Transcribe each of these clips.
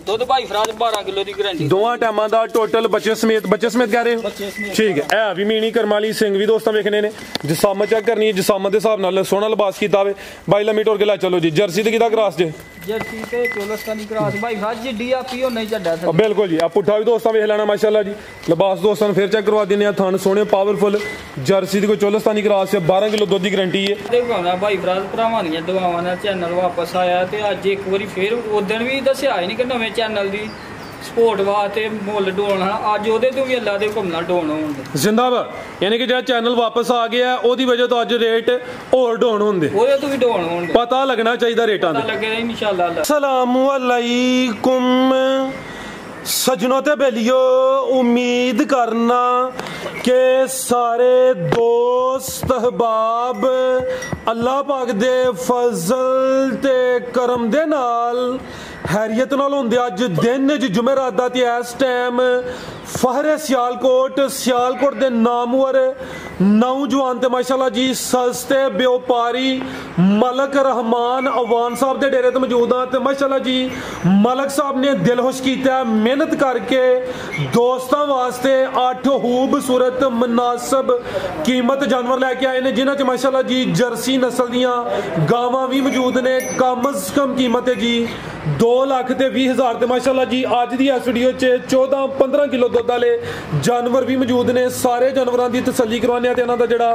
ਦੁੱਧ ਭਾਈ ਫਰਾਜ 12 ਕਿਲੋ ਦੀ ਗਾਰੰਟੀ ਦੋਵਾਂ ਟਾਈਮਾਂ ਦਾ ਟੋਟਲ ਬੱਚੇ ਸਮੇਤ ਕਹਿ ਰਹੇ ਹੋ ਠੀਕ ਹੈ। ਵੀ ਮੀਣੀ ਕਰਮਾਲੀ ਸਿੰਘ ਵੀ ਦੋਸਤਾਂ ਵੇਖਣੇ ਨੇ ਜਿਸਾਮਤ ਚੈੱਕ ਕਰਨੀ ਹੈ ਜਿਸਾਮਤ ਦੇ ਹਿਸਾਬ ਨਾਲ ਸੋਹਣਾ ਲਿਬਾਸ ਕੀਤਾ ਹੋਵੇ ਬਾਈ ਲੰਮੀ ਟੋਰ ਕੇ ਲੈ ਚਲੋ ਜੀ। ਜਰਸੀ ਤੇ ਕਿਹਦਾ ਕਰਾਸ ਜੇ ਜਰਸੀ ਤੇ ਚੋਲਸਤਾਨੀ ਕਰਾਸ ਭਾਈ ਫਰਾਜ ਜਿੱਡੀ ਆਪੀ ਉਹ ਨਹੀਂ ਛੱਡਾ ਬਿਲਕੁਲ ਜੀ। ਆ ਪੁੱਠਾ ਵੀ ਦੋਸਤਾਂ ਵੇਖ ਲੈਣਾ ਮਾਸ਼ਾਅੱਲਾ ਜੀ। ਲਿਬਾਸ ਦੋਸਤਾਂ ਨੂੰ ਫਿਰ ਚੈੱਕ ਕਰਵਾ ਦਿੰਦੇ ਆ ਥਣ ਸੋਹਣੇ ਪਾਵਰਫੁਲ ਜਰਸੀ ਦੀ ਕੋਈ ਚੋਲਸਤਾਨੀ ਕਰਾਸ ਹੈ 12 ਕਿਲੋ ਦੁੱਧ ਦੀ ਗਾਰੰਟੀ ਹੈ। ਦੇਖਾਉਣਾ ਭਾਈ ਫਰਾਜ ਭਰਾਵਾਂ ਦੀਆਂ ਦੁਆਵਾਂ ਨਾਲ ਚੈਨਲ ਵਾਪਸ ਆਇਆ ਤੇ ਅੱਜ ਇੱਕ ਵਾਰੀ ਫਿਰ ਉਦੋਂ ਵੀ ਦੱਸਿਆ ਹੀ ਨਹੀਂ ਕਿ ਨਵੇਂ ਚੈਨਲ ਦੀ ਸਪੋਰਟ ਵਾਸਤੇ ਮੁੱਲ ਡੋਲਣਾ ਅੱਜ ਉਹਦੇ ਤੋਂ ਵੀ ਅੱਲਾ ਦੇ ਹੁਕਮ ਨਾਲ ਡੋਨ ਹੋਣ ਜ਼ਿੰਦਾਬਾਦ ਯਾਨੀ ਕਿ ਜਿਹੜਾ ਚੈਨਲ ਵਾਪਸ ਆ ਗਿਆ ਉਹਦੀ ਵਜ੍ਹਾ ਤੋਂ ਅੱਜ ਰੇਟ ਹੋਰ ਡਾਊਨ ਹੁੰਦੇ ਉਹਦੇ ਤੋਂ ਵੀ ਡਾਊਨ ਹੋਣਗੇ ਪਤਾ ਲੱਗਣਾ ਚਾਹੀਦਾ ਰੇਟਾਂ ਦਾ ਲੱਗੇ ਇਨਸ਼ਾਅੱਲਾ। अस्सलामु अलैकुम सजनों ते बेलियो उम्मीद करना कि सारे दोस्त अहबाब अल्लाह पाक दे फजल ते करम दे नाल हैरियत नाल होंदे अज दिन जुमेरात दा ते इस टाइम फहरे सियालकोट दे नामवर नौजवान ते माशाअल्लाह जी सस्ते व्यापारी मलक रहमान अवान साहब दे डेरे ते मौजूद हां ते माशाअल्लाह जी मलक साहब ने दिल खुश कीता मेहनत करके दोस्तां वास्ते 8 खूबसूरत मुनासिब कीमत जानवर लैके आए ने जिन्हां च माशाअल्लाह जी जर्सी नस्ल दियां गावां भी मौजूद ने कम अज कम कीमत है जी 2,20,000 ते माशाअल्लाह जी अज दी इस वीडियो च 14-15 किलो दुध वाले जानवर भी मौजूद ने सारे जानवरों की तसल्ली करवाने ते इन्हां दा जिहड़ा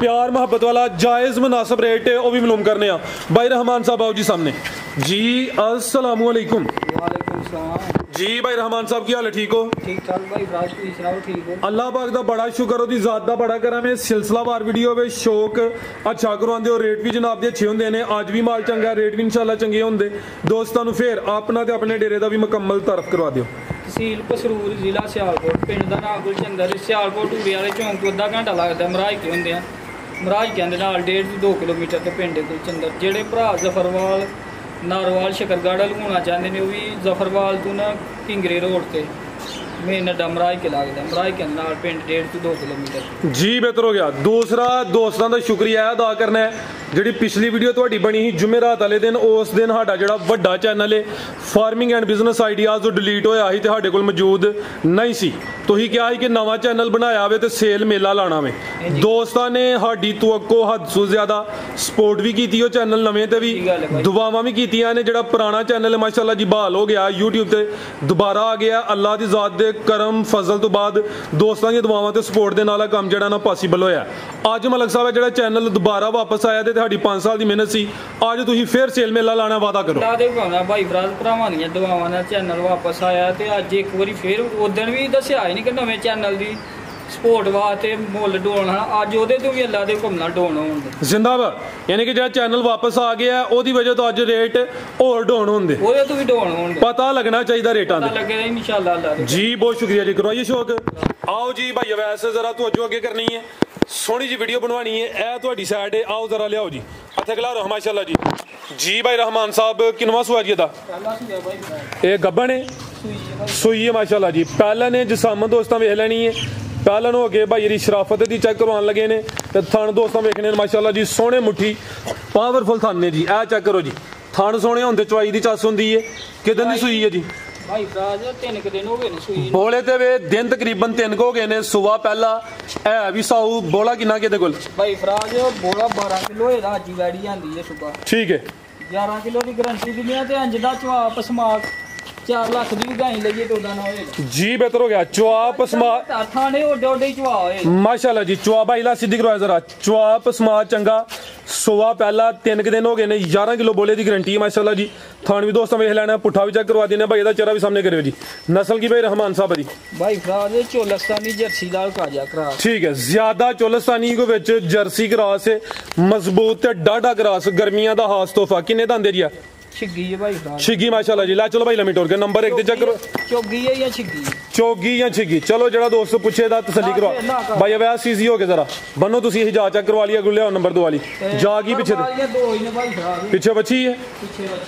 प्यार मुहब्बत वाला जायज़ मुनासिब रेट है वह भी मालूम करने भाई रहमान साहब आओ जी सामने जी। अस्सलाम वालेकुम जी भाई रहमान साहब की हाल है ठीक हो ठीक ठाक भाई राज तुसीं सुनाओ ठीक हो अल्लाह पाक दा बड़ा शुक्र ओदी जात दा बड़ा करम है सिलसिलावार वीडियो वे शौक अच्छा करवांदे हो रेट भी जनाब दे अच्छे होंदे ने अज भी माल चंगा रेट भी इंशाल्लाह चंगे होंदे दोस्तां नूं फिर अपना ते अपने डेरे दा भी मुकम्मल तारफ करवा दिओ। तहसील पसरूर जिला सियालकोट पिंड दा नाम गुलचंदर सियालकोट टूरे वाले चौंक तो अद्धा घंटा लगदा मराज के होंदे मराज कहंदे नाल 1.5-2 किलोमीटर ते पिंड गुलचंदर जेड़े भरा जफरवाल नारवाल शकरगढ़ लुना चाहते हैं वह भी जफरवाल तो ना किंगरे रोड से मेन अड्डा मराज के लगता मराज के नाल पिंड 1.5-2 किलोमीटर जी। बेहतर हो गया। दूसरा दोस्तों का शुक्रिया अदा करना है जी पिछली वीडियो थोड़ी बनी ही जुमेरात वाले दिन उस दिन साडा जिहड़ा वड्डा चैनल है फार्मिंग एंड बिजनेस आइडियाज जो डिलीट होया ही ते साडे कोल मौजूद नहीं सी तुसीं कहा कि नवा चैनल बनाया होवे ते सेल मेला लाना वे दोस्तां ने साडी तवक्को हद तो ज़्यादा सपोर्ट भी की चैनल नवे ते भी दुआवां भी कीतियां ने जिहड़ा पुराना चैनल है माशाअल्लाह जी बहाल हो गया यूट्यूब ते दोबारा आ गया अल्लाह दी ज़ात दे करम फजल तो बाद दोस्तां दी दुआवां ते सपोर्ट दे नाल काम जिहड़ा ना पॉसीबल होया अज मलक साहब जिहड़ा चैनल दोबारा वापस आया ते साडी 5 साल दी मेहनत सी अज तुसीं फिर सेल मेला लाना वादा करो भाई भरा भरावां दी दुआवां नाल चैनल वापस आया ते अज एक बारी फिर उस दिन भी दस्सिया ही नहीं कि नवे चैनल दी सपोर्ट वास्ते मुल डोलना अज ਉਹਦੇ ਤੋਂ ਵੀ ਅੱਲਾ ਦੇ ਹੁਕਮ ਨਾਲ ਡਾਊਨ ਹੋਣਗੇ ਜ਼ਿੰਦਾਬਾਦ ਯਾਨੀ ਕਿ ਜਿਹੜਾ ਚੈਨਲ ਵਾਪਸ ਆ ਗਿਆ ਉਹਦੀ ਵਜ੍ਹਾ ਤੋਂ ਅੱਜ ਰੇਟ ਹੋਰ ਡਾਊਨ ਹੁੰਦੇ ਉਹਦੇ ਤੋਂ ਵੀ ਡਾਊਨ ਹੋਣਗੇ ਪਤਾ ਲੱਗਣਾ ਚਾਹੀਦਾ ਰੇਟਾਂ ਦਾ ਲੱਗੇ ਇਨਸ਼ਾਅੱਲਾ ਅੱਲਾ ਦੇ जी बहुत शुक्रिया जी करवाइए शौक आओ जी भाई वैसे जरा तवज्जो अगे करनी है सोहनी जी वीडियो बनवानी है ए ਤੁਹਾਡੀ ਸਾਈਡ है आओ जरा लियाओ जी हथे खिला रहो माशाअल्लाह जी भाई रहमान साहब किनवा सुआ जी दा ये गब्बन है सुई है माशाअल्लाह जी पहला ने जिसामत दोस्तां वेख लेनी है पहलन हो गए भाई शराफत दी चेक करवान लगे ने ते थन दोस्तों वेखने माशाअल्लाह जी सोहने मुट्ठी पावरफुल थन ने जी ए चेक करो जी थन सोहने होंदे चवाई दी चस होंदी है किदन दी सुई है जी भाई फराज 3 दिन हो गए ने सुई बोले ते वे दिन तकरीबन 3 हो गए ने सुबह पहला है भी साऊ बोला किना किदे कोल भाई फराज बोला 12 किलो है राजी वैडी आंदी है सुबह ठीक है 11 किलो की गारंटी दिंदे आ ते अंज दा चवाप समाक 4 लाख दी गाई लईए तो ना होएगा जी। बेहतर हो गया चवाप समाक थाने ओडे ओडे चवा होए माशाल्लाह जी चवा भाई ला सीधी करवाया जरा चवाप समाक चंगा सुबह पहला 3 दिन हो गए ने 11 किलो बोले की गारंटी है माशाल्लाह जी थान भी दोस्तों वेख लेना पुठा भी चेक करवा देना भाई दा चेहरा भी सामने करियो जी नस्ल की भाई रहमान साहब दी भाई फराज चोलस्तानी जर्सी दाल काजा क्रॉस ठीक है ज्यादा चोलस्तानी को विच जर्सी क्रॉस मजबूत ते डाढ़ा क्रॉस गर्मियां दा खास तोहफा किन्ने दा आंदे जी छिग्गी है भाई फराज छिग्गी माशाल्लाह जी ला चलो भाई लम्मी टोर के नंबर 1 ते चेक करो चोगी है या छिग्गी चोगी या छिग्गी चलो जरा दोस्त पूछे दा तसल्ली करवा भाई अब सीजी हो गया जरा बनो तुसी ही जा चेक करवा लिया गुले नंबर 2 वाली जागी पीछे पीछे बची है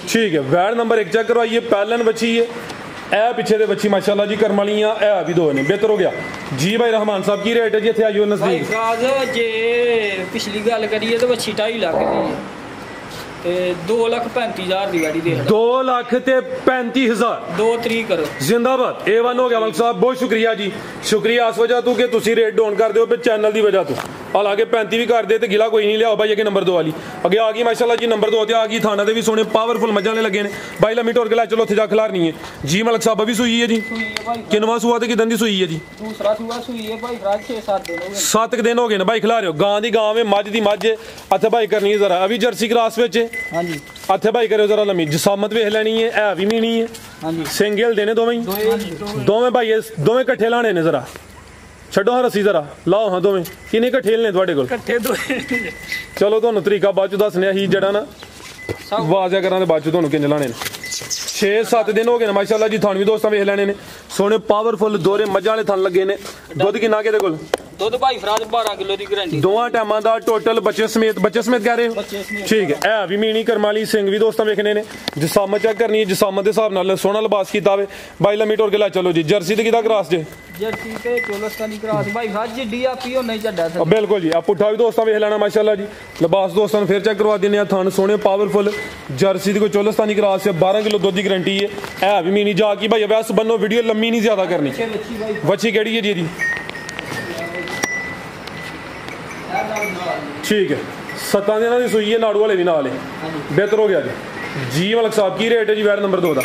ठीक है वैड नंबर 1 चेक करवाइए पहलन बची है ए पीछे दे बच्ची माशाल्लाह जी करम वालियां ए भी 2 ने बेहतर हो गया जी। भाई रहमान साहब की रेट है जी इत्थे आइयो नजदीक जे पिछली गल करिए तो बच्ची 2.5 लाख दी ਤੇ 2,35,000 ਦੀ ਗਾੜੀ ਦੇ 2,35,000 2 ਤਰੀਕ ਕਰੋ। जिंदाबाद A1 हो गया मलिक साहब, बहुत शुक्रिया जी, शुक्रिया इस वजह तो कि तुसी रेट डाउन कर दो चैनल की वजह तो। हालांकि 35 भी कर दे तो गिला कोई नहीं लिया भाई। अगे नंबर 2 वाली अगे आ गई माशाल्लाह जी, नंबर 2 ते आ गई। थाना दे भी सोने पावरफुल मज्जां ने लगे ने भाई। लम्मी टोर के ला चलो, उत्थे जा खिलारनी है जी। मलिक साहब भी सूई है जी, किनवा सूआ ते किदन दी सूई है जी? दूसरा सूआ सूई है भाई, 6-7 दिन हो गए। 7 दिन हो गए ना भाई खिला रहे हो। गां दी गां में, मझ दी मझ। अच्छा भाई करनी है जरा अभी जर्सी क्रॉस विच। हां जी अच्छा भाई करो जरा लम्मी जसामत वेख लेनी है भी मीनी है। हां जी सिंगल देने दोवें भाई, दोवें कट्ठे लाने ने। जरा छड्डो हाँ रस्सी, जरा लाओ हाँ दोवें। किन्ने कट्ठे ने तुहाडे कोल? इकट्ठे दो। चलो तुहानू तरीका बाद च दसने ही जड़ा ना वाजा करा बाद च तुहानू किन्ने लाने ने। 6-7 दिन हो गए ने माशाल्लाह जी। थान भी दोस्तां वेख लेने ने सोने पावरफुल दोहरे मज्जां वाले थान लगे ने। दुध किन्ना किहदे कोल? दुध भाई फराज 12 किलो की गारंटी दोवां टाइमां दा टोटल। बच्चे समेत कह रहे हो? ठीक है भी मीनी करमाली सिंह भी दोस्तां वेखने ने। जसामत चेक करनी है, जसामत दे हिसाब नाल सोहना लिबास कीता होवे भाई। लम्मी टोर के ला चलो जी। जर्सी ते किदा क्रॉस जे? जर्सी ते चोलस्तानी क्रॉस भाई। फराज जिड्डी आपी हो नहीं चड्डा था बिल्कुल जी। आ पुट्ठा भी दोस्तां वेख लेना माशाल्लाह जी। लिबास दोस्तां फिर चेक करवा दिंदे आ। थान सोहने पावरफुल जर्सी दी कोई चोलस्तानी क्रॉस है। 12 किलो दुध की गारंटी है भी मीनी। जा की भाई वैस बनो, वीडियो लम्मी नहीं ज्यादा करनी। बच्ची केड़ी है जी? ठीक है 7 दिन की सूई है, नाड़ू वाले भी नाल है। बेहतर हो गया जी। मलिक साहब की रेट है जी वैट नंबर 2 का?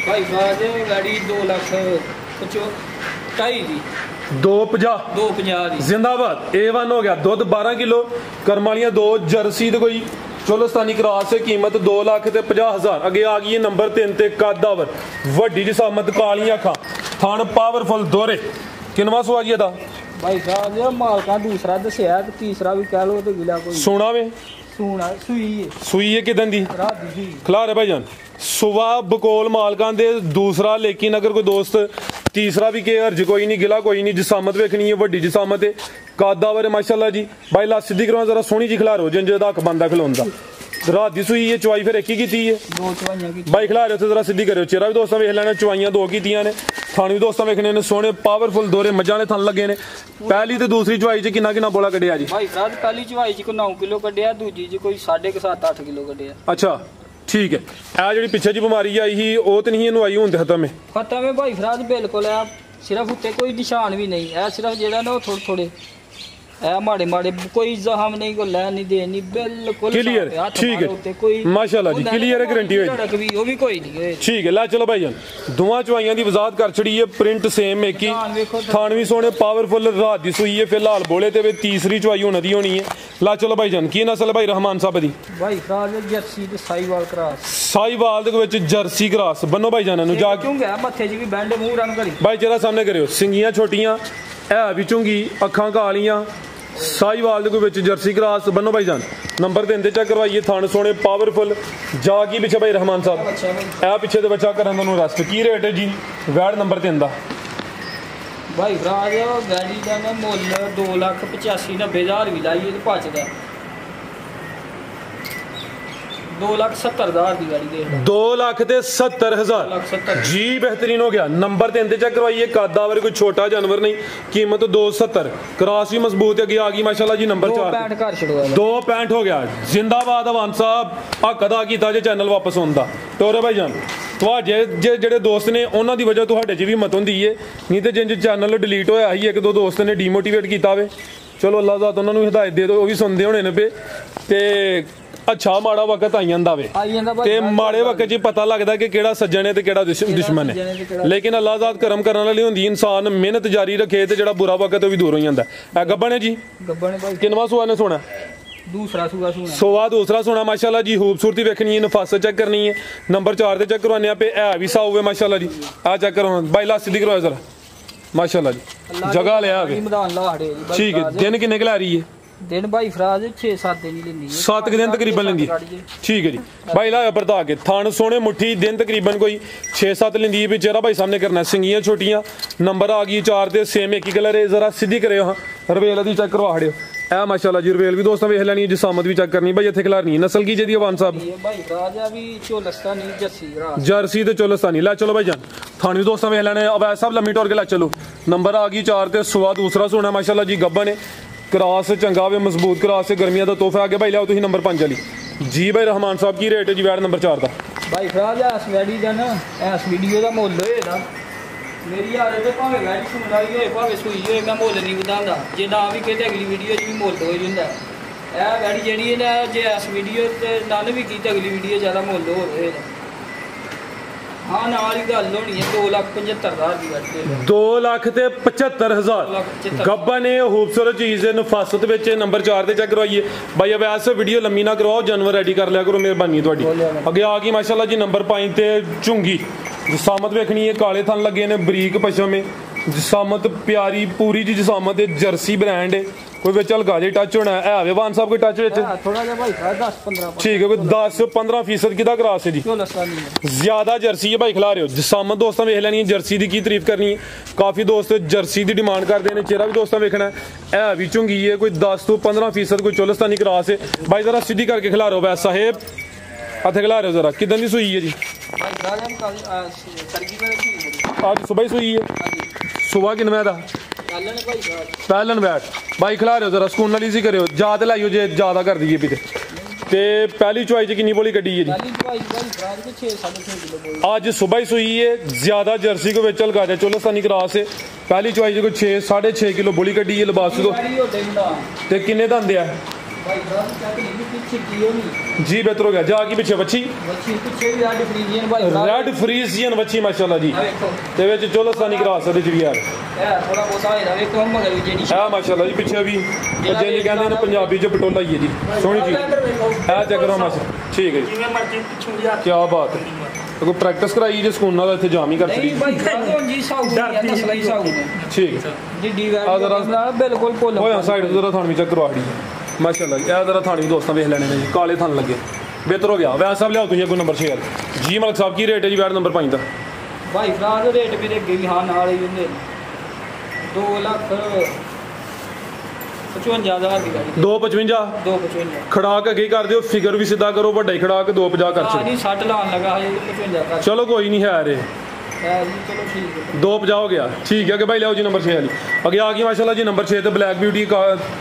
भाई फराज गाड़ी 2,50,000 जी। 250 जी। जिंदाबाद A1 हो गया। दुध 12 किलो करमालियां 2 जर्सी तो कोई चोलस्तानी क्रॉस है। कीमत 2,50,000। अगे आ गई है नंबर 3 ते कादावर वड्डी जिसामत कालियां अखां थान पावरफुल दोहरे। किनवा सुआ जी दा भाई साहब मालका दूसरा दसिया ते तीसरा भी कह लो तो गिला कोई सोना वे सोना सूई है किदन दी खिला रहे भाईजान? सुबह बकोल मालकां दे दूसरा। लेकिन अगर कोई दोस्त तीसरा भी के अर्ज कोई नहीं, गिला कोई नहीं। जिसामत वेखनी है, वड्डी जिसामत है, कादावर है माशाल्लाह जी। भाई ला सीधी करवा जरा सोहनी जी खिला रो जिंजे दा हक बनदा खिलाउंदा। रात दी सूई है, चवाई फिर एक ही की है भाई। खिला रहे हो जरा सीधी करो। चेहरा भी दोस्तां वेख लेना, चवाइयां 2 कीतियां ने। थान भी दोस्तां वेखने ने सोहने पावरफुल दोहरे मज्जां वाले थान लगे ने। पहली ते दूसरी चवाई च किन्ना बोला कड्ढिया जी? भाई फराज पहली चवाई च कोई 9 किलो कड्ढिया, दूजी च कोई 7.5-8 किलो कड्ढिया। अच्छा ठीक है। आ जिहड़ी पिछे जी बीमारी आई ही ओ ते नहीं इहनूं आई, हुण ते खत्म है? खत्म है भाई फराज बिल्कुल है। सिर्फ उत्ते कोई निशान भी नहीं है, सिर्फ जेड़ा ना थोड़े माड़े माड़े कोई जहम नहीं, को लैन नहीं देनी, बिल्कुल क्लियर। ठीक है माशाल्लाह जी, क्लियर है, गारंटी होई वो भी कोई नहीं। ठीक है ला चलो भाईजान। दोवां चवाइयां दी वजाहत कर छड़ी है। प्रिंट सेम एक ही, थान भी सोने पावरफुल। रात दी सूई है फिलहाल बोले ते तीसरी चवाई होने दी होनी है। ला चलो भाईजान की नस्ल भाई रहमान साहब दी? भाई फराज जर्सी ते साईवाल क्रॉस। साईवाल दे विच जर्सी क्रॉस बनो भाईजान नु जा क्यों गया मथे च भी बैंड मुंह रन करी भाई। चेहरा सामने करियो। सिंगियां छोटियां है भी चुंगी, अखां कालियां। साईवाल दे विच जर्सी क्रॉस बनो भाईजान। नंबर 3 ते चेक करवाइए। थान सोने पावरफुल। जा की पीछे भाई रहमान साहब ए पीछे दे बच्चा करन दोनों रेस्ट। की रेट है जी वैट नंबर 3 दा? भाई फराज गाड़ी का ना मुल 2,85,90,000 भी लाइए तो पचदा 2,70,000 की गाड़ी दे 2,70,000 जी। बेहतरीन हो गया। नंबर 3 ते चेक करवाइए। कादावर कोई छोटा जानवर नहीं। कीमत 2,70। क्रॉस भी मजबूत है। आ गई माशाल्लाह जी नंबर 4 2,65 हो गया। जिंदाबाद अवान साहब हक अदा किया जे चैनल वापस आंदा टोरे भाईजान। ਤੁਹਾਡੇ ਜਿਹੜੇ ਦੋਸਤ ਨੇ ਉਹਨਾਂ ਦੀ ਵਜ੍ਹਾ ਤੁਹਾਡੇ 'ਚ ਵੀ ਹਿੰਮਤ ਹੁੰਦੀ ਏ, ਨਹੀਂ ਤੇ ਜਿੰਜ ਚੈਨਲ ਡਿਲੀਟ ਹੋਇਆ ਸੀ 1-2 ਦੋਸਤ ਨੇ ਡੀਮੋਟੀਵੇਟ ਕੀਤਾ ਵੇ। ਚਲੋ ਅੱਲਾਹ ਜ਼ਾਤ ਉਹਨਾਂ ਨੂੰ ਹਿਦਾਇਤ ਦੇ ਦਿਓ, ਉਹ ਵੀ ਸੁਣਦੇ ਹੋਣੇ ਨੇ ਪਏ। ਤੇ ਅੱਛਾ ਮਾੜਾ ਵਕਤ ਆਈ ਜਾਂਦਾ ਵੇ ਤੇ ਮਾੜੇ ਵਕਤ 'ਚ ਪਤਾ ਲੱਗਦਾ ਕਿ ਕਿਹੜਾ ਸੱਜਣ ਹੈ ਤੇ ਕਿਹੜਾ ਦੁਸ਼ਮਣ ਹੈ। ਲੇਕਿਨ ਅੱਲਾਹ ਜ਼ਾਤ ਕਰਮ ਕਰਨ ਵਾਲੀ ਹੁੰਦੀ, ਇਨਸਾਨ ਮਿਹਨਤ ਜਾਰੀ ਰੱਖੇ ਤੇ ਜਿਹੜਾ ਬੁਰਾ ਵਕਤ ਉਹ ਵੀ ਦੂਰ ਹੋ ਜਾਂਦਾ। ਇਹ ਗੱਬਣ ਹੈ ਜੀ, ਕਿੰਨਵਾਂ ਸੂਆ ਨੇ ਸੋਣਾ? दूसरा सोवा दूसरा सोना माशाल्लाह जी। खूबसूरती देखनी है, नफासत चेक करनी है। नंबर 4 ते चेक करवाने पे है भी साऊ है माशाल्लाह जी। आ चेक करो भाई ला सीधी करवाओ जरा माशाल्लाह जी। जगह ले आगे ठीक है। दिन किन्ने क ला रही है? दिन भाई फराज 6-7 दिन लेंदी है। 7 दिन तकरीबन लेंदी है। ठीक है जी भाई लाया परता के थान सोने मुट्ठी दिन तकरीबन कोई 6-7 लेंदी है। चेहरा भाई सामने करना। सिंगियां छोटियां। नंबर आ गई 4 ते सेम एक ही कलर है। जरा सीधी करे हाँ रवेल दी चेक करवा हड़ियो। ए माशाल्लाह जी रवेल भी दोस्तों वेख लैनी है, जिसामत भी चेक करनी भाई। इत्थे खिलारनी है। नस्ल की जी अवान साहब? जर्सी ते चोलस्तानी। ला चलो भाई जान थान भी दोस्तों वेख लेने। अब सब लम्मी टोर के ला चलो। नंबर आ गई 4 ते सुआ दूसरा सोना माशाल्लाह जी। गब्बन है क्रॉस चंगा वे मजबूत क्रॉस है। गर्मियां का तोहफा आगे भाई लियाओ तुसीं नंबर 5 वाली। जी भाई रहमान साहब की रेट है जी वैट नंबर 4 का भाई फराज इस वैडी का ना इस वीडियो का मुੱਲ होएगा मेरी हाल ते भावें वैडी सुनदा ही होए भावें सूई होए मैं मुੱਲ नहीं ਵਧਾਉਂਦਾ जे ना भी कहते अगली वीडियो च भी मुੱਲ हो ਜਾਂਦਾ ਇਹ ਵੈਡੀ ਜਿਹੜੀ ਹੈ ਨਾ ਜੇ ਇਸ ਵੀਡੀਓ ਤੇ ਨਾਲ ਵੀ ਕੀਤੀ ਅਗਲੀ ਵੀਡੀਓ ਜ਼ਿਆਦਾ ਮੁੱਲ ਹੋ ਹੋਏਗਾ हाँ नाल ही गल होनी है 2,75,000 की वैडी 2,75,000 गब्बा ने खूबसूरत चीज़ है नफासत ਵਿੱਚ नंबर 4 ਤੇ ਚੈੱਕ ਕਰਵਾਈਏ भाई अब ऐसे वीडियो लम्मी ना करवाओ जानवर रेडी कर लिया करो मेहरबानी ਤੁਹਾਡੀ ਅੱਗੇ ਆ ਗਈ माशाल्लाह जी नंबर 5 ਤੇ ਝੁੰਗੀ जिसामत वेखनी है काले थन लगे ने बरीक पशम है जिसामत प्यारी पूरी जी जिसामत है जर्सी ब्रांड है कोई बिच हल्का जी टच होना है वान साहब कोई टच थोड़ा जिहा भाई 10-15 ठीक है कोई 10-15% किदा क्रॉस है जी ज्यादा जर्सी है भाई खिला रहे हो जिसामत दोस्तों वेख लैनी है जर्सी की तारीफ करनी है काफ़ी दोस्त जर्सी की डिमांड करते हैं चेहरा भी दोस्तों वेखना है भी झुंगी है कोई 10-15% कोई चोलस्तानी क्रॉस है भाई जरा सीधी करके खिला रहे हो वैसा है हथे खिला रहे हो जरा किदन की सुई है जी आज सुबह ही सुई है सुबह किनवे दा पहलन बैठ भाई खिला रहे हो जरा सुकून नाल इजी करो ज्यादा लाइयो जे ज्यादा कर दीजिए भी ते पहली चुआई च किन्नी बोली कड्डी है जी आज सुबह ही सुई है ज्यादा जर्सी को विच हल्का जा चोलस्तानी क्रॉस है पहली चुआई च कोई 6-6.5 किलो बोली कड्डी है लिबास को ते किन्ने दंद है जी बेहतर हो गया जाके पीछे बच्ची रेड फ्रीजियन बच्ची माशाल्लाह जी ते विच चोलस्तानी क्रॉस दे च भी यार थोड़ा बहुत आएगा वे कौन मगर जेडी है माशाल्लाह जी पीछे भी जे जी कहंदे ने पंजाबी च पटोला ही है जी सोहनी जी है चेक करो माशाल्लाह ठीक है जी क्या बात है कोई प्रैक्टिस कराई जे सुकून नाल इत्थे जाम ही कर नहीं भाई जी साउथ नस्ल ही साउथ ठीक है जी डी वाला बिल्कुल कोल होया साइड जरा थान भी चेक करवा दी माशाल्लाह ये जरा थानी दोस्तों वेख लेने जी काले थान लगे बेहतर हो गया वैसा साहब लियाओ तुझे कोई नंबर 6 जी मलिक साहब की रेट है जी वैट नंबर 5 का भाई फराज रेट भी अगे भी हाँ नाल ही होंगे 2,55,000 की गाड़ी 2,55 खड़ाक अगे कर दियो फिगर भी सीधा करो बड़ा ही खड़ाक 2,50 कर नहीं 60 लान लगा है 55 चलो कोई नहीं है रे चलो ठीक है 2,50 हो गया ठीक है कि भाई लियाओ जी नंबर 6 वाली अगे आ गई माशाल्लाह जी नंबर 6 ते ब्लैक ब्यूटी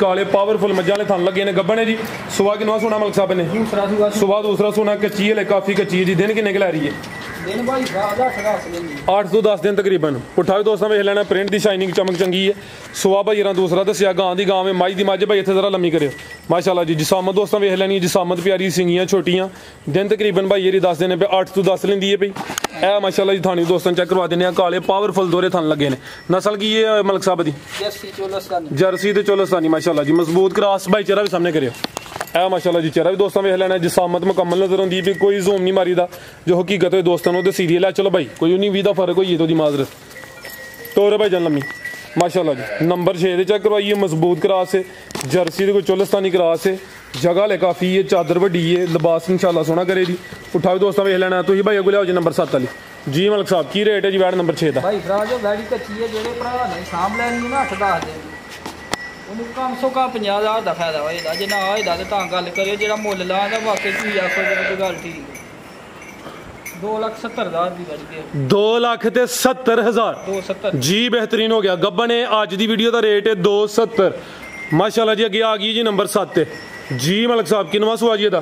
काले पावरफुल मज्जा वाले थन लगे ने गब्बन है जी सुबह कितना सोना मलिक साहब ने सुबह दूसरा सोना कच्ची है काफ़ी कच्ची है जी दिन किन्ने के लै रही है दिन भाई 8 to 10 दिन तकरीबन पुट्ठा भी दोस्तों वेख लेना प्रिंट की शाइनिंग चमक चंगी है सुबह भाई दूसरा दसिया गां की गां में मज की मज भाई इतने जरा लम्मी करो माशाल्लाह जी जिसामत दोस्तों वेख लैनी जिसामत प्यारी सिंगियां छोटियां दिन तकरीबन भाई ये 10 दिन पे 8 to 10 लेंदी है भाई ए माशाल्लाह जी थानी दोस्तों चेक करवा देने काले पावरफुल दोहरे थन लगे ने नस्ल की ये मलिक साहब दी जर्सी ते चोलस्तानी माशाल्लाह जी मजबूत क्रॉस भाई चेहरा भी सामने करियो ए माशाल्लाह जी चेहरा भी दोस्तों वेख लेना जिसामत मुकम्मल नजर आती भी कोई जोम नहीं मारी दा जो हकीकत है दोस्तों ने सीरियल है चलो भाई कोई 19-20 का फर्क होई तो माजरत तोरे भाई जान लम्मी माशाल्लाह जी नंबर 6 दे चेक करवाइए मजबूत क्रॉस है जर्सी दे कोई चोलस्तानी क्रॉस है जगह ले काफ़ी है चादर वड्डी है लिबास इंशाल्लाह सोना करे जी उठा भी दोस्तों वेख लेना तुम भाई अगो लियाओ जी नंबर 7 वाली जी मलिक साहब की रेट है जी वैट नंबर 6 का भाई फराज वैडी कच्ची है जेडे भरा नहीं साम लैनी ना 8-10 दिन ਉਹਨੂੰ ਕਮ ਸੋ ਕਮ 50,000 ਦਾ ਫਾਇਦਾ ਹੋਏਗਾ ਜੇ ਨਾ ਹੋਏਗਾ ਤਾਂ ਗੱਲ ਕਰਿਓ ਜਿਹੜਾ ਮੁੱਲ ਲਾਉਂਦਾ ਵਾਕਈ ਕੀ ਆਖੋ ਜੇ ਗੱਲ ਠੀਕ 2,70,000 ਦੀ गाड़ी दे 2,70,000 जी बेहतरीन हो गया गब्बन है आज की वीडियो का रेट है 270 माशाल्लाह जी अगे आ गई जी नंबर 7 जी मलिक साहब किनवा सुआ जी दा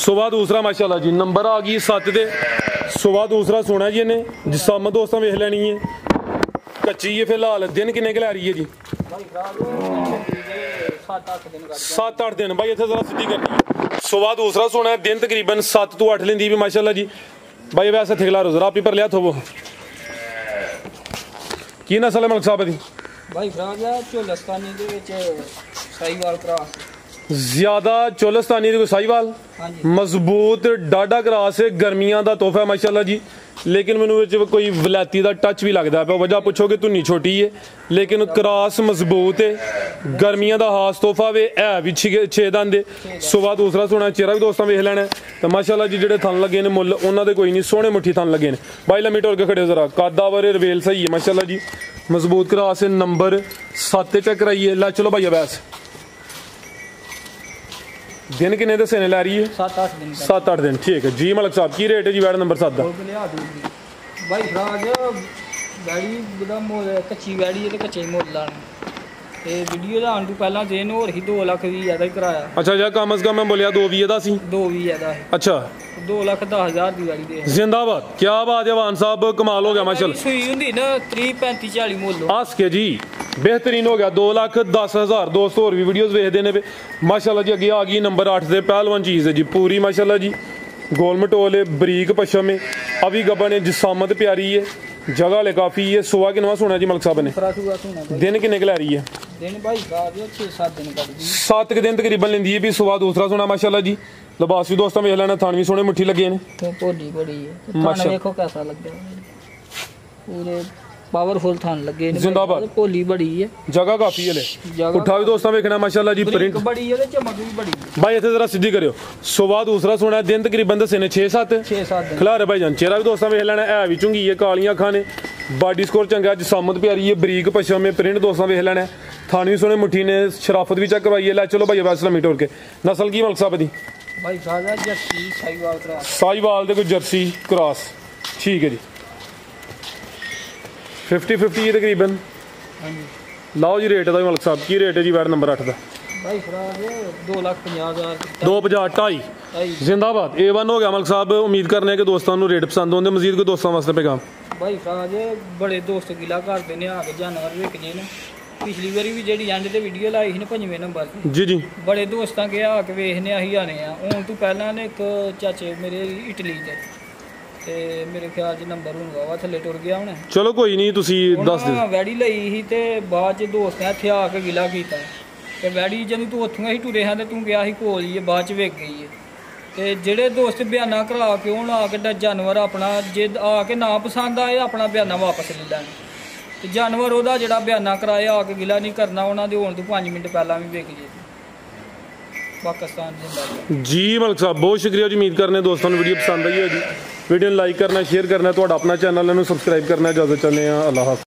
सुबह दूसरा माशाल्लाह जी नंबर आ गई 7 दे सुबह दूसरा सोना जी ने जिसामत दोस्तों वेख लेनी है कच्ची है फिलहाल दिन किन्ने के लै रही है जी 7-8 दिन भाई इतने जरा सीधी करनी है सुबह दूसरा सोना है दिन तकरीबन 7 to 8 लेंदी भी माशाल्लाह जी भाई वैसे थिगला रोज आप ही पर लिया थो की नस्ल है मलिक साहब दी भाई फराज चोलस्तानी दे विच साहीवाल क्रॉस ज्यादा चोलस्तानी दी साहीवाल मजबूत डाडा क्रॉस है गर्मियां दा तोहफा माशाल्लाह जी लेकिन मैनू कोई वलैती का टच भी लगता है वजह पूछोगे धुनी छोटी है लेकिन क्रॉस मजबूत है गर्मियां का खास तोहफा वे है भी 6 दंद सुबह दूसरा सोना चेहरा भी दोस्तों वेख लेना तो माशाल्लाह जी जेडे थन लगे ने मुल उन्होंने कोई नहीं सोहने मुट्ठी थन लगे ने भाई लम्मी टोर के खड़े जरा कादावर रवेल सही है माशाल्लाह जी मजबूत क्रॉस है नंबर 7 चेक कराइए लै चलो भाई बैस दिन किन्ने दसे ने लै रही है 7-8 दिन ठीक है जी मलिक साहब की रेट है जी वैट नंबर 7 का भाई फराज गाड़ी दा मोल कच्ची गाड़ी है तो कच्चे मोल लाने ਤੇ ਵੀਡੀਓ ਦਾ ਆਉਣ ਤੋਂ ਪਹਿਲਾਂ ਦੇਣ ਹੋਰ ਹੀ 2 ਲੱਖ ਵੀ ਜ਼ਿਆਦਾ ਹੀ ਕਰਾਇਆ। ਅੱਛਾ ਜਾਂ ਕਮ ਸੇ ਕਮ ਮੈਂ ਬੋਲਿਆ 2 ਵੀ ਇਹਦਾ ਸੀ 2 ਵੀ ਜ਼ਿਆਦਾ ਹੈ। ਅੱਛਾ 2,10,000 ਦੀ ਗਾੜੀ ਦੇ ਜ਼ਿੰਦਾਬਾਦ ਕੀ ਬਾਤ ਹੈ ਵਾਨ ਸਾਹਿਬ ਕਮਾਲ ਹੋ ਗਿਆ ਮਾਸ਼ਾਅੱਲਾ। ਸੂਈ ਹੁੰਦੀ ਨਾ 30 35 40 ਮੁੱਲ ਹੱਸ ਕੇ ਜੀ ਬਿਹਤਰੀਨ ਹੋ ਗਿਆ 2,10,000। ਦੋਸਤ ਹੋਰ ਵੀ ਵੀਡੀਓਜ਼ ਵੇਖਦੇ ਨੇ ਮਾਸ਼ਾਅੱਲਾ ਜੀ। ਅੱਗੇ ਆ ਗਈ ਨੰਬਰ 8 ਦੇ ਪਹਿਲਵਾਨ चीज़ है जी पूरी माशाल्लाह जी। गोल मटोल है बरीक पश्चिम में अभी गबन है जिसामत प्यारी है जगह ले काफ़ी है। सुबह किनवा सोना जी मलक साहब ने दिन किन्ने क लै रही है? दिन भाई 6-7 दिन 7 दिन तकरीबन लेंदी है भी सुबह दूसरा सोना माशाल्लाह जी। लिबास भी दोस्तों वेख लेना थान भी सोने मुट्ठी लगे ने भोली बड़ी है माशाल्लाह देखो कैसा लग गया पूरे पावरफुल थान लगे ने जिंदाबाद भोली बड़ी है जगह काफ़ी है पुट्ठा भी दोस्तों वेखना माशाल्लाह जी प्रिंट बड़ी है चमक भी बड़ी है भाई इतने जरा सीधी करियो। सुबह दूसरा सोना है दिन तकरीबन दसे ने 6-7 दिन खिलारे भाई जान चेहरा भी दोस्तों वेख लेना है भी चुंगी है कालियां अखां ने बॉडी स्कोर चंगा जिसामत प्यारी है बरीक पश्चिम में प्रिंट दोस्तों वेख लेना है थान भी सोने मुट्ठी ने शराफत भी चेक करवाई है। लै चलो भाई वैसला मीट के नस्ल की मलक साहब दी भाई जर्सी साहिवाल कोई जर्सी क्रॉस ठीक है जी 50-50 तकरीबन। लाओ जी रेट का मलक साहब की रेट है जी वैट नंबर 8 का भाई 2,50,000 2,50 2.5 जिंदाबाद A1 हो गया मलक साहब। उम्मीद करने के दोस्तों को रेट पसंद होंगे मजीद कोई दोस्तों वास्ते पैगाम भाई बड़े दोस्त गिला करते हैं आके जानवर वेखने ने पिछली बारी भी जी एंड से वीडियो लाई ही 5वें नंबर जी जी बड़े दोस्तों के आके वेखने अं आने हूँ तो पहला ने एक चाचे मेरे इटली के ਤੇ ਮੇਰੇ ਖਿਆਲ 'ਚ ਨੰਬਰ ਹੁਣ ਵਾਵਾ ਥੱਲੇ ਟੁਰ ਗਿਆ ਹੁਣ। ਚਲੋ ਕੋਈ ਨਹੀਂ ਤੁਸੀਂ ਦੱਸ ਦਿਓ। ਵੈੜੀ ਲਈ ਸੀ ਤੇ ਬਾਅਦ 'ਚ ਦੋਸਤਾਂ ਇੱਥੇ ਆ ਕੇ ਗਿਲਾ ਕੀਤਾ ਤੇ ਵੈੜੀ ਜਦੋਂ ਤੂੰ ਉੱਥੋਂ ਹੀ ਟੁਰੇ ਹਾਂ ਤੇ ਤੂੰ ਗਿਆ ਸੀ ਕੋਲ ਹੀ ਬਾਅਦ 'ਚ ਵੇਖ ਗਈ ਹੈ ਤੇ ਜਿਹੜੇ ਦੋਸਤ ਬਿਆਨਾ ਕਰਾ ਕੇ ਹੁਣ ਆ ਕੇ ਜਾਨਵਰ ਆਪਣਾ ਜੇ ਆ ਕੇ ਨਾ ਪਸੰਦ ਆਏ ਆਪਣਾ ਬਿਆਨਾ ਵਾਪਸ ਲੈ ਲੈਣ ਤੇ ਜਾਨਵਰ ਉਹਦਾ ਜਿਹੜਾ ਬਿਆਨਾ ਕਰਾਇਆ ਆ ਕੇ ਗਿਲਾ ਨਹੀਂ ਕਰਨਾ ਉਹਨਾਂ ਦੇ ਹੋਣ ਤੋਂ 5 ਮਿੰਟ ਪਹਿਲਾਂ ਵੀ ਵੇਖ ਜੇ। पाकिस्तान जिंदाबाद जी मलक साहब बहुत शुक्रिया जी। उम्मीद करने दोस्तों को वीडियो पसंद आई है जी। वीडियो लाइक करना शेयर करना तो अपना चैनल सबसक्राइब करना इजाजत चाहते हैं। अल्लाह हाफ़िज़।